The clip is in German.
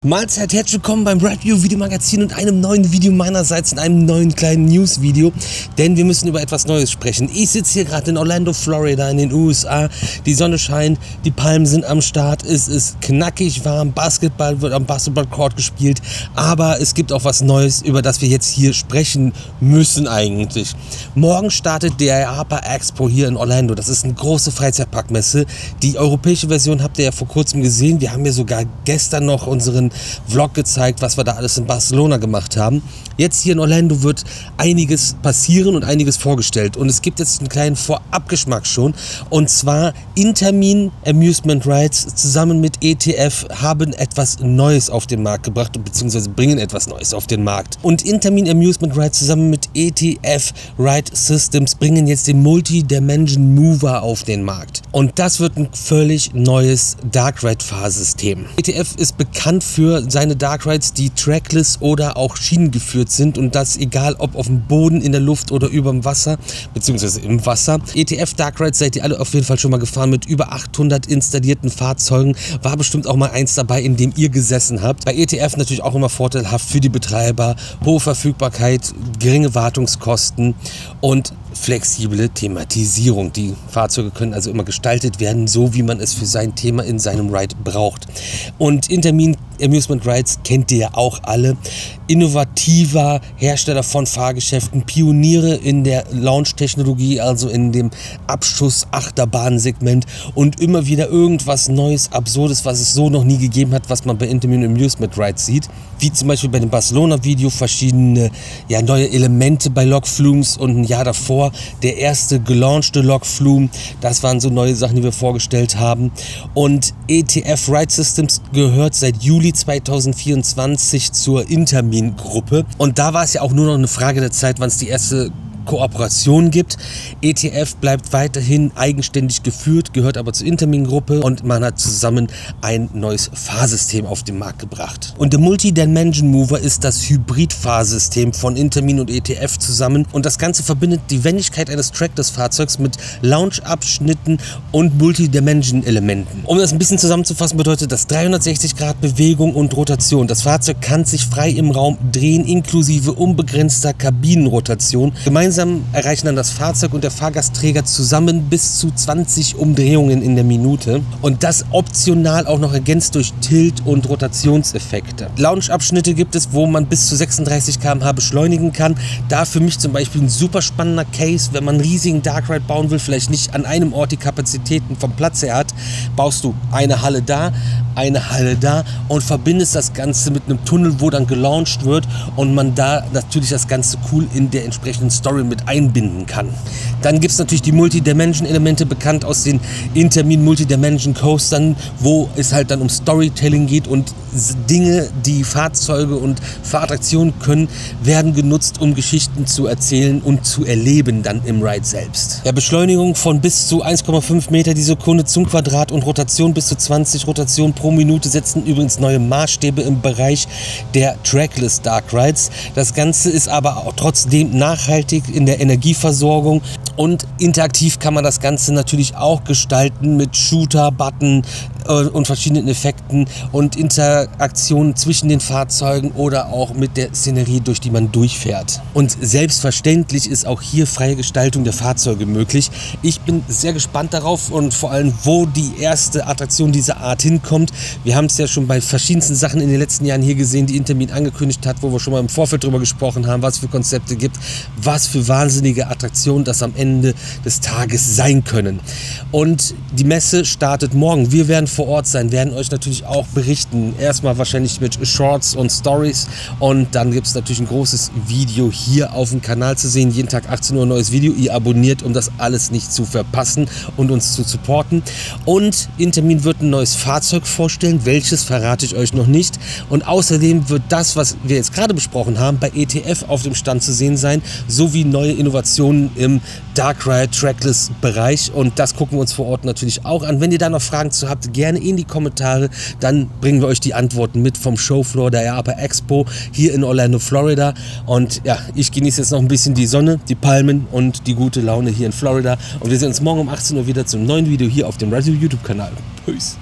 Mahlzeit, herzlich willkommen beim Review Videomagazin und einem neuen Video meinerseits in einem neuen kleinen News-Video, denn wir müssen über etwas Neues sprechen. Ich sitze hier gerade in Orlando, Florida in den USA, die Sonne scheint, die Palmen sind am Start, es ist knackig warm, Basketball wird am Basketballcourt gespielt, aber es gibt auch was Neues, über das wir jetzt hier sprechen müssen eigentlich. Morgen startet der IAAPA Expo hier in Orlando, das ist eine große Freizeitparkmesse. Die europäische Version habt ihr ja vor kurzem gesehen, wir haben ja sogar gestern noch unseren Vlog gezeigt, was wir da alles in Barcelona gemacht haben. Jetzt hier in Orlando wird einiges passieren und einiges vorgestellt. Und es gibt jetzt einen kleinen Vorabgeschmack schon. Und zwar Intamin Amusement Rides zusammen mit ETF haben etwas Neues auf den Markt gebracht, beziehungsweise bringen etwas Neues auf den Markt. Und Intamin Amusement Rides zusammen mit ETF Ride Systems bringen jetzt den Multi-Dimension Mover auf den Markt. Und das wird ein völlig neues Dark Ride Fahrsystem. ETF ist bekannt für seine Dark Rides, die trackless oder auch schienengeführt sind, und das egal ob auf dem Boden, in der Luft oder über dem Wasser, beziehungsweise im Wasser. ETF Dark Rides seid ihr alle auf jeden Fall schon mal gefahren mit über 800 installierten Fahrzeugen. War bestimmt auch mal eins dabei, in dem ihr gesessen habt. Bei ETF natürlich auch immer vorteilhaft für die Betreiber, hohe Verfügbarkeit, geringe Wartungskosten und flexible Thematisierung. Die Fahrzeuge können also immer gestaltet werden, so wie man es für sein Thema in seinem Ride braucht. Und Intamin Amusement Rides kennt ihr ja auch alle. Innovativer Hersteller von Fahrgeschäften, Pioniere in der Launch-Technologie, also in dem Abschuss-Achterbahn-Segment, und immer wieder irgendwas Neues, Absurdes, was es so noch nie gegeben hat, was man bei Intamin Amusement Rides sieht. Wie zum Beispiel bei dem Barcelona-Video verschiedene neue Elemente bei Log-Flumes, und ein Jahr davor der erste gelaunchte Log-Flume. Das waren so neue Sachen, die wir vorgestellt haben. Und ETF Ride Systems gehört seit Juli 2024 zur Intamin-Gruppe. Und da war es ja auch nur noch eine Frage der Zeit, wann es die erste Kooperation gibt. ETF bleibt weiterhin eigenständig geführt, gehört aber zur Intamin-Gruppe, und man hat zusammen ein neues Fahrsystem auf den Markt gebracht. Und der Multi-Dimension Mover ist das Hybrid-Fahrsystem von Intamin und ETF zusammen, und das Ganze verbindet die Wendigkeit eines Track-des-Fahrzeugs mit Launch-Abschnitten und Multi-Dimension-Elementen. Um das ein bisschen zusammenzufassen, bedeutet das 360 Grad Bewegung und Rotation. Das Fahrzeug kann sich frei im Raum drehen, inklusive unbegrenzter Kabinenrotation. Gemeinsam erreichen dann das Fahrzeug und der Fahrgastträger zusammen bis zu 20 Umdrehungen in der Minute, und das optional auch noch ergänzt durch Tilt- und Rotationseffekte. Launch-Abschnitte gibt es, wo man bis zu 36 km/h beschleunigen kann. Da für mich zum Beispiel ein super spannender Case, wenn man einen riesigen Dark Ride bauen will, vielleicht nicht an einem Ort die Kapazitäten vom Platz her hat, baust du eine Halle da und verbindest das Ganze mit einem Tunnel, wo dann gelauncht wird und man da natürlich das Ganze cool in der entsprechenden Story mit einbinden kann. Dann gibt es natürlich die Multi-Dimension-Elemente, bekannt aus den Intamin Multi-Dimension Coastern, wo es halt dann um Storytelling geht, und Dinge, die Fahrzeuge und Fahrattraktionen können, werden genutzt, um Geschichten zu erzählen und zu erleben dann im Ride selbst. Ja, Beschleunigung von bis zu 1,5 Meter die Sekunde zum Quadrat und Rotation bis zu 20 Rotationen pro Minute setzen übrigens neue Maßstäbe im Bereich der Trackless Dark Rides. Das Ganze ist aber auch trotzdem nachhaltig in der Energieversorgung, und interaktiv kann man das Ganze natürlich auch gestalten mit Shooter, Button und verschiedenen Effekten und Interaktionen zwischen den Fahrzeugen oder auch mit der Szenerie, durch die man durchfährt. Und selbstverständlich ist auch hier freie Gestaltung der Fahrzeuge möglich. Ich bin sehr gespannt darauf, und vor allem, wo die erste Attraktion dieser Art hinkommt. Wir haben es ja schon bei verschiedensten Sachen in den letzten Jahren hier gesehen, die Intamin angekündigt hat, wo wir schon mal im Vorfeld drüber gesprochen haben, was für Konzepte gibt, was für wahnsinnige Attraktionen das am Ende des Tages sein können. Und die Messe startet morgen. Wir werden vor Ort sein, werden euch natürlich auch berichten. Erstmal wahrscheinlich mit Shorts und Stories, und dann gibt es natürlich ein großes Video hier auf dem Kanal zu sehen. Jeden Tag 18 Uhr ein neues Video. Ihr abonniert, um das alles nicht zu verpassen und uns zu supporten. Und Intamin wird ein neues Fahrzeug vorstellen. Welches verrate ich euch noch nicht. Und außerdem wird das, was wir jetzt gerade besprochen haben, bei ETF auf dem Stand zu sehen sein, sowie neue Innovationen im Dark Ride Trackless Bereich, und das gucken wir uns vor Ort natürlich auch an. Wenn ihr da noch Fragen zu habt, gerne in die Kommentare, dann bringen wir euch die Antworten mit vom Showfloor der IAAPA Expo hier in Orlando, Florida. Und ja, ich genieße jetzt noch ein bisschen die Sonne, die Palmen und die gute Laune hier in Florida, und wir sehen uns morgen um 18 Uhr wieder zum neuen Video hier auf dem Review YouTube Kanal. Peace.